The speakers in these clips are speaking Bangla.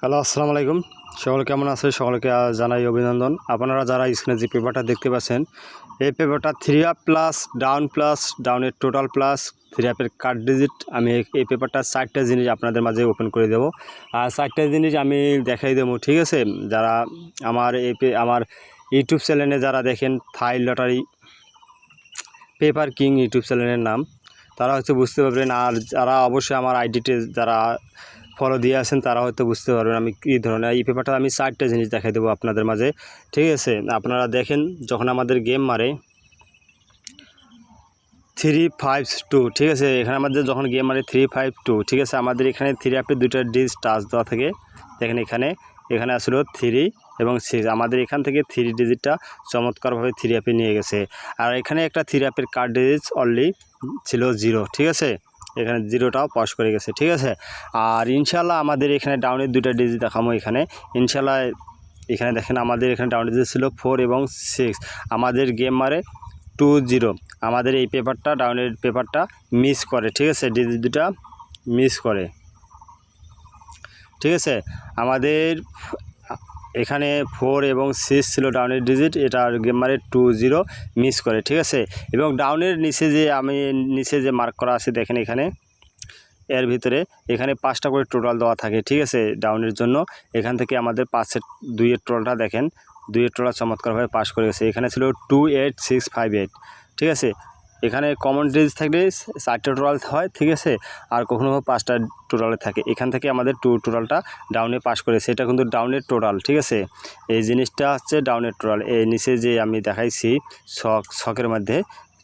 হ্যালো, আসসালামু আলাইকুম। সকলে কেমন আছে? সকলকে জানাই অভিনন্দন। আপনারা যারা স্ক্রিনে যে পেপারটা দেখতে পাচ্ছেন, এই পেপারটা 3 আপ প্লাস ডাউনের টোটাল প্লাস 3 আপের কাট ডিজিট। আমি এই পেপারটা 4টা জিনিস আপনাদের মাঝে ওপেন করে দেব। আর 4টা জিনিস আমি দেখাই দেবো, ঠিক আছে? যারা আমার ইউটিউব চ্যানেলে যারা দেখেন, থাই লটারি পেপার কিং ইউটিউব চ্যানেলের নাম, তারা হয়তো বুঝতে পারবেন। আর যারা অবশ্যই আমার আইডিতে যারা ফলো দিয়ে আছেন তারা হয়তো বুঝতে পারবেন আমি কী ধরনের। এই পেপারটা আমি 4টা জিনিস দেখাই দেবো আপনাদের মাঝে, ঠিক আছে? আপনারা দেখেন, যখন আমাদের গেম মারে 352, ঠিক আছে? এখানে আমাদের যখন গেম মারে 352, ঠিক আছে? আমাদের এখানে 3 আপে 2টা ডিজিট টাচ দেওয়া থাকে। দেখেন এখানে আসলো 3 এবং 6। আমাদের এখান থেকে 3 ডিজিটটা চমৎকারভাবে 3 আপে নিয়ে গেছে। আর এখানে একটা 3 আপের কার্ড ডিজিট অনলি ছিল 0, ঠিক আছে? এখানে 0টাও পাস করে গেছে, ঠিক আছে? আর ইনশাল্লাহ আমাদের এখানে ডাউনের 2টা ডিজিট দেখাবো এখানে। ইনশাল্লাহ এখানে দেখেন, আমাদের এখানে ডাউন ডিজিট ছিল 4 এবং 6। আমাদের গেম মারে 20। আমাদের এই পেপারটা ডাউনের পেপারটা মিস করে, ঠিক আছে? ডিজিট 2টা মিস করে, ঠিক আছে? আমাদের এখানে 4 এবং 6 ছিল ডাউনের ডিজিট, এটার গেম মারে 20 মিস করে, ঠিক আছে? এবং ডাউনের নিচে যে মার্ক করা আছে দেখেন, এর ভিতরে এখানে 5টা করে টোটাল দেওয়া থাকে, ঠিক আছে? ডাউনের জন্য এখান থেকে আমাদের 2-এর টোটালটা দেখেন, 2-এর টোটাল চমৎকারভাবে পাস করে গেছে। এখানে ছিল 28658, ঠিক আছে? এখানে কমন ডিজিট থাকলে 4টা টোটাল হয়, ঠিক আছে? আর কখনো 5টা টোটালে থাকে। এখান থেকে আমাদের টোটালটা ডাউনে পাস করেছে। এটা কিন্তু ডাউনের টোটাল, ঠিক আছে? এই জিনিসটা হচ্ছে ডাউনের টোটাল। এই নিচে যে আমি দেখাইছি ছকের মধ্যে,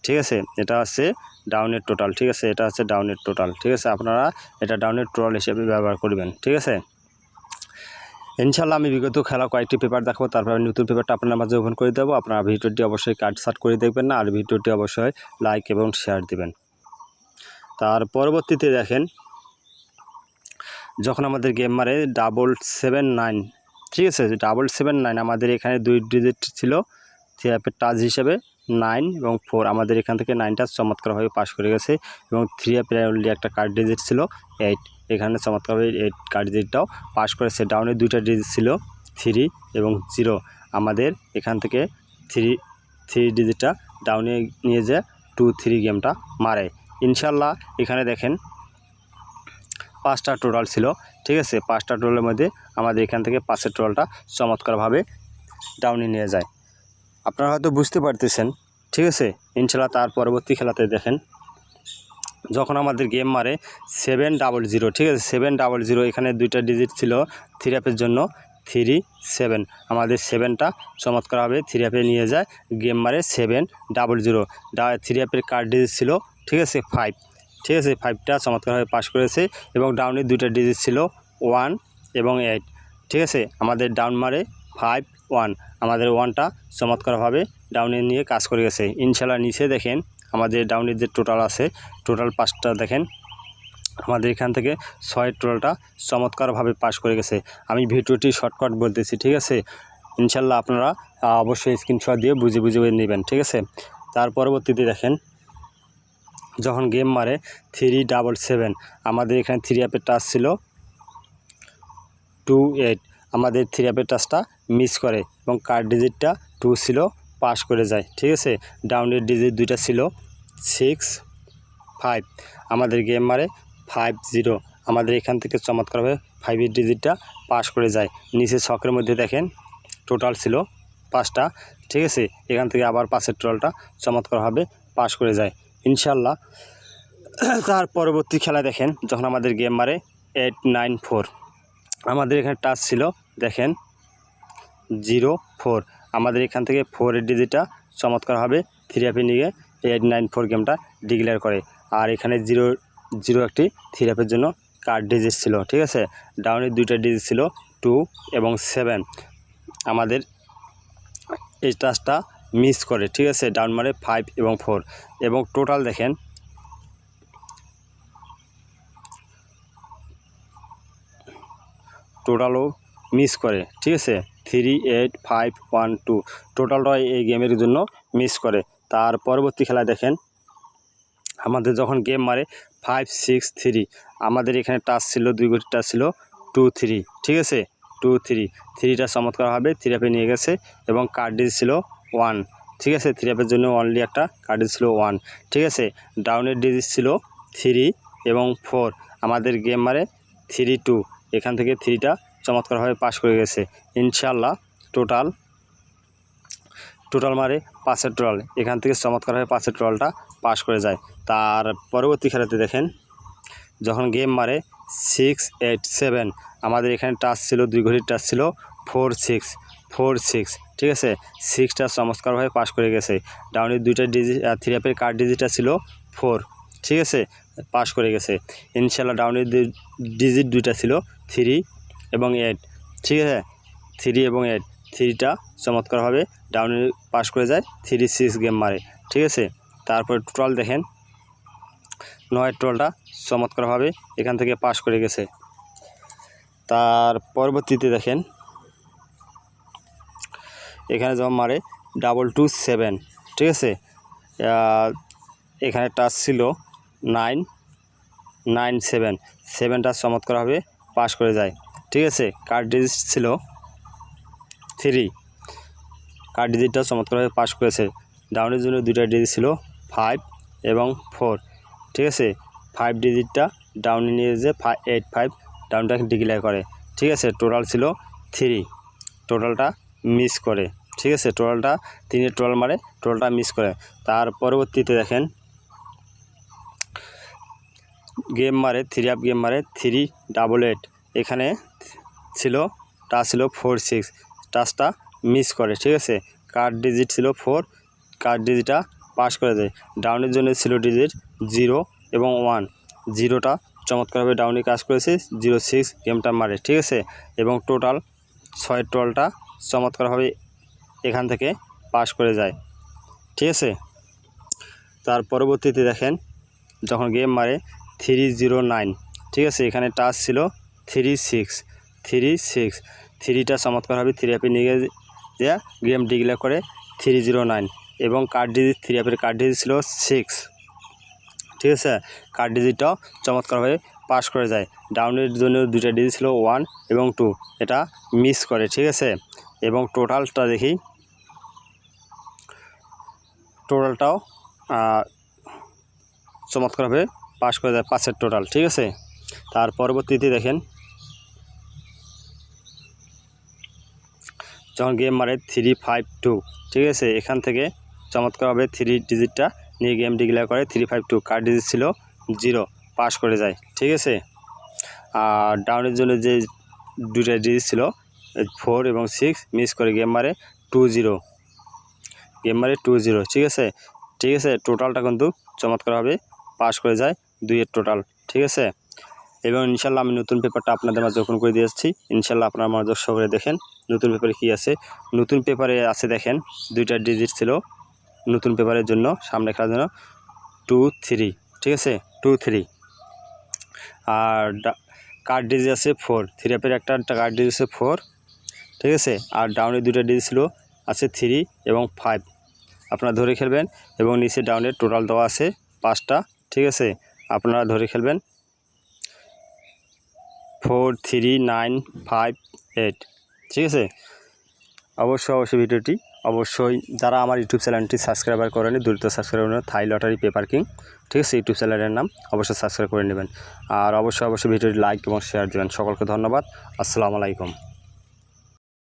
ঠিক আছে? এটা হচ্ছে ডাউনের টোটাল, ঠিক আছে? এটা হচ্ছে ডাউনের টোটাল, ঠিক আছে? আপনারা এটা ডাউনের টোটাল হিসেবে ব্যবহার করবেন, ঠিক আছে? ইনশাল্লাহ আমি বিগত খেলা কয়েকটি পেপার দেখাবো, তারপর আমি নতুন পেপারটা আপনার মাঝে ওপেন করে দেবো। আপনারা ভিডিওটি অবশ্যই কাটছাট করে দেখবেন না, আর ভিডিওটি অবশ্যই লাইক এবং শেয়ার দিবেন। তার পরবর্তীতে দেখেন, যখন আমাদের গেম মারে 779, ঠিক আছে? 779 আমাদের এখানে 2 ডিজিট ছিল 3 আপের টাচ হিসেবে 9 এবং 4। আমাদের এখান থেকে 9টা চমৎকারভাবে পাস করে গেছে। এবং 3 আপের অনলি একটা কার্ড ডিজিট ছিল 8, এখানে চমৎকারভাবে 8 কার্ড ডিজিটটাও পাস করেছে। ডাউনের 2টা ডিজিট ছিল 3 এবং 0। আমাদের এখান থেকে 3 ডিজিটটা ডাউনে নিয়ে যে 2-3 গেমটা মারে। ইনশাল্লাহ এখানে দেখেন 5টা টোটাল ছিল, ঠিক আছে? 5টা টোটালের মধ্যে আমাদের এখান থেকে 5এর টোটালটা চমৎকারভাবে ডাউনে নিয়ে যায়। আপনারা হয়তো বুঝতে পারতেছেন, ঠিক আছে? ইনশাল্লাহ তার পরবর্তী খেলাতে দেখেন, যখন আমাদের গেম মারে 700, ঠিক আছে? 700, এখানে 2টা ডিজিট ছিল 3 আপের জন্য 37। আমাদের 7টা চমৎকারভাবে 3 আপে নিয়ে যায়, গেম মারে 700। 3 আপের কার্ড ডিজিট ছিল, ঠিক আছে? 5, ঠিক আছে? 5টা চমৎকারভাবে পাস করেছে। এবং ডাউনের 2টা ডিজিট ছিল 1 এবং 8, ঠিক আছে? আমাদের ডাউন মারে 51। আমাদের 1টা চমৎকারভাবে ডাউনে নিয়ে কাজ করে গেছে। ইনশাল্লাহ নিচে দেখেন, আমাদের ডাউনের যে টোটাল আছে, টোটাল 5টা দেখেন, আমাদের এখান থেকে 6 টোটালটা চমৎকারভাবে পাস করে গেছে। আমি ভিডিওটি শর্টকাট বলতেছি, ঠিক আছে? ইনশাল্লাহ আপনারা অবশ্যই স্ক্রিনশট দিয়ে বুঝে নেবেন, ঠিক আছে? তার পরবর্তীতে দেখেন, যখন গেম মারে 377, আমাদের এখানে 3 আপের টাচ ছিল 28। আমাদের 3 আপের টাচটা মিস করে এবং কার্ড ডিজিটটা 2 ছিল, পাস করে যায়, ঠিক আছে? ডাউনের ডিজিট 2টা ছিল 65। আমাদের গেম মারে 50। আমাদের এখান থেকে চমৎকারভাবে 5এর ডিজিটটা পাস করে যায়। নিচে ছকের মধ্যে দেখেন টোটাল ছিল 5টা, ঠিক আছে? এখান থেকে আবার 5এর টোটালটা চমৎকারভাবে পাস করে যায় ইনশাল্লাহ। তার পরবর্তী খেলা দেখেন, যখন আমাদের গেম মারে 894, আমাদের এখানে টাচ ছিল দেখেন 04। আমাদের এখান থেকে 4এর ডিজিটটা চমৎকারভাবে 3 আপে নিয়ে 894 গেমটা ডিক্লেয়ার করে। আর এখানে 0 একটি 3 আপের জন্য কার্ড ডিজিট ছিল, ঠিক আছে? ডাউনের 2টা ডিজিট ছিল 2 এবং 7। আমাদের এই টাচটা মিস করে, ঠিক আছে? ডাউন মারে 5 এবং 4। এবং টোটাল দেখেন, টোটালও মিস করে, ঠিক আছে? 38512 টোটালটা এই গেমের জন্য মিস করে। তার পরবর্তী খেলা দেখেন, আমাদের যখন গেম মারে 563, আমাদের এখানে টাচ ছিল 2 টাচ ছিল 3, ঠিক আছে 2 3, 3টা চমৎকার হবে 3 আপে নিয়ে গেছে এবং কার্ড ডিজিট ছিল 1, ঠিক আছে 3 আপের জন্য অনলি একটা কার্ড ডিজিট ছিল 1, ঠিক আছে ডাউনের ডিজিট ছিল 3 এবং 4, আমাদের গেম মারে 3 2, এখান থেকে 3টা চমৎকারভাবে পাস করে গেছে ইনশাআল্লাহ। টোটাল মারে 5-এর টোটাল, এখান থেকে চমৎকারভাবে 5-এর টোটালটা পাস করে যায়। তার পরবর্তী খেলাতে দেখেন যখন গেম মারে 6 8 7, আমাদের এখানে টাচ ছিল 2 ঘড়ির টাচ ছিল 4 6, ঠিক আছে 6টা চমৎকারভাবে পাস করে গেছে। ডাউনের 2টা ডিজিট 3 আপের কার্ড ডিজিটটা ছিল 4, ঠিক আছে পাস করে গেছে ইনশাআল্লাহ। ডাউনের ডিজিট 2টা ছিল 3 এবং 8, ঠিক আছে 3 এবং 8, 3টা চমৎকারভাবে ডাউনে পাস করে যায় 3 6 গেম মারে, ঠিক আছে। তারপরে টোটাল দেখেন 9-এর টোটালটা চমৎকারভাবে এখান থেকে পাস করে গেছে। তার পরবর্তীতে দেখেন এখানে যখন মারে 2 7, ঠিক আছে এখানে টাচ ছিল 9 9 7, 7টা চমৎকারভাবে পাস করে যায়, ঠিক আছে কার্ড ডিজিট ছিল 3, কার্ড ডিজিটটা চমৎকারভাবে পাস করেছে। ডাউনের জন্য 2টা ডিজিট ছিল 5 এবং 4, ঠিক আছে 5 ডিজিটটা ডাউনে নিয়ে যে 8 5 ডাউনটাকে ডিক্লেয়ার করে, ঠিক আছে টোটাল ছিল 3, টোটালটা মিস করে, ঠিক আছে টোটালটা 3-এর টোটাল মারে টোটালটা মিস করে। তার পরবর্তীতে দেখেন গেম মারে 3 আপ গেম মারে 3 8 8, এখানে ছিল টাচ ছিল 4 6, টাচটা মিস করে, ঠিক আছে কার্ড ডিজিট ছিল 4, কার্ড ডিজিটটা পাস করে যায়। ডাউনের জন্য ছিল ডিজিট 0 এবং 1, 0টা চমৎকারভাবে ডাউনে কাজ করেছে 0 6 গেমটা মারে, ঠিক আছে এবং টোটাল 6-এর টোটালটা চমৎকারভাবে এখান থেকে পাস করে যায়, ঠিক আছে। তার পরবর্তীতে দেখেন যখন গেম মারে 3 0 9, ঠিক আছে এখানে টাচ ছিল 3 6, 3টা চমৎকারভাবে 3 আপে নিয়ে গিয়ে গেম ডিক্লেয়ার করে 3 0 9 এবং কার্ড ডিজিট 3 আপের কার্ড ডিজিট ছিল 6, ঠিক আছে কার্ড ডিজিটটাও চমৎকারভাবে পাস করে যায়। ডাউনের জন্য 2টা ডিজিট ছিল 1 এবং 2, এটা মিস করে, ঠিক আছে এবং টোটালটা দেখি টোটালটাও চমৎকারভাবে পাস করে যায় 5-এর টোটাল, ঠিক আছে। তার পরবর্তীতে দেখেন যখন গেম মারে 3 5 2, ঠিক আছে এখান থেকে চমৎকারভাবে 3 ডিজিটটা নিয়ে গেম ডিক্লেয়ার করে 3 5 2, কার্ড ডিজিট ছিল 0, পাস করে যায়, ঠিক আছে। আর ডাউনের জন্য যে 2টা ডিজিট ছিল 4 এবং 6 মিস করে গেম মারে 2 0, ঠিক আছে টোটালটা কিন্তু চমৎকারভাবে পাস করে যায় 2-এর টোটাল, ঠিক আছে। এবং ইনশাল্লাহ আমি নতুন পেপারটা আপনাদের মাঝে ওপেন করে দিয়েছি, ইনশাল্লাহ আপনারা মনোযোগ সহকারে দেখেন নতুন পেপারে কী আছে। নতুন পেপারে আছে দেখেন 2টা ডিজিট ছিল নতুন পেপারের জন্য সামনে খেলার জন্য 2 3, ঠিক আছে 2 3, আর কার্ড ডিজিট আছে 4, 3 আপের একটা কার্ড ডিজিট আছে 4, ঠিক আছে আর ডাউনের 2টা ডিজিট ছিল আছে 3 এবং 5, আপনারা ধরে খেলবেন এবং নিচে ডাউনের টোটাল দেওয়া আছে 5টা, ঠিক আছে আপনারা ধরে খেলবেন 4 3 9 5 8, ঠিক আছে। অবশ্যই ভিডিওটি অবশ্যই যারা আমার ইউটিউব চ্যানেলটি সাবস্ক্রাইবার করেনি দ্রুত সাবস্ক্রাইব করুন, থাই লটারি পেপার কিং, ঠিক আছে ইউটিউব চ্যানেলের নাম, অবশ্যই সাবস্ক্রাইব করে নেবেন আর অবশ্যই ভিডিওটি লাইক এবং শেয়ার দেবেন। সকলকে ধন্যবাদ, আসসালামু আলাইকুম।